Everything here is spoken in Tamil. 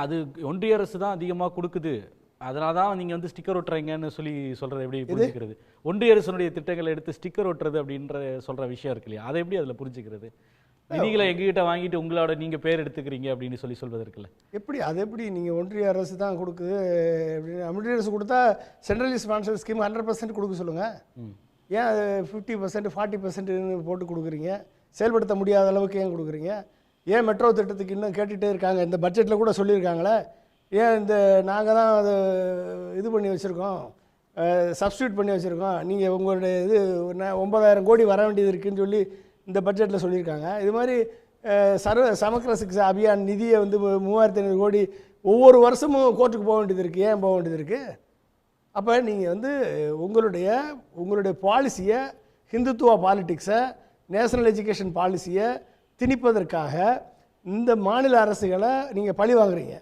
அது ஒன்றிய அரசு தான் அதிகமாக கொடுக்குது, அதனால தான் நீங்கள் வந்து ஸ்டிக்கர் ஒட்டுறீங்கன்னு சொல்கிறது எப்படி புரிஞ்சுக்கிறது? ஒன்றிய அரசனுடைய திட்டங்களை எடுத்து ஸ்டிக்கர் ஒட்டுறது அப்படின்ற சொல்கிற விஷயம் இருக்கு இல்லையா, அதை எப்படி அதில் புரிஞ்சுக்கிறது? நிதிகளை எங்ககிட்ட வாங்கிட்டு உங்களோட நீங்கள் பேர் எடுத்துக்கிறீங்க அப்படின்னு சொல்வதற்குல்ல எப்படி அது எப்படி நீங்கள் ஒன்றிய அரசு தான் கொடுக்குது அப்படின்னு ஒன்றிய அரசு கொடுத்தா சென்ட்ரலி ஸ்பான்சர் ஸ்கீம் 100% கொடுக்க சொல்லுங்கள். ஏன் அது 50% 40% போட்டு கொடுக்குறீங்க? செயல்படுத்த முடியாத அளவுக்கு ஏன் கொடுக்குறீங்க? ஏன் மெட்ரோ திட்டத்துக்கு இன்னும் கேட்டுகிட்டே இருக்காங்க? இந்த பட்ஜெட்டில் கூட சொல்லியிருக்காங்களே, ஏன் இந்த நாங்கள் தான் அதை இது பண்ணி வச்சுருக்கோம், சப்ஸ்டியூட் பண்ணி வச்சுருக்கோம், நீங்கள் உங்களுடைய இது 9,000 கோடி வர வேண்டியது இருக்குதுன்னு சொல்லி இந்த பட்ஜெட்டில் சொல்லியிருக்காங்க. இது மாதிரி சமக்கிர சிக்ஷா அபியான் நிதியை வந்து 3,500 கோடி ஒவ்வொரு வருஷமும் கோர்ட்டுக்கு போக வேண்டியது இருக்குது. ஏன் போக வேண்டியது இருக்குது? அப்போ நீங்கள் வந்து உங்களுடைய பாலிசியை, ஹிந்துத்துவா பாலிட்டிக்ஸை, நேஷனல் எஜுகேஷன் பாலிசியை திணிப்பதற்காக இந்த மாநில அரசுகளை நீங்கள் பழி வாங்குறீங்க.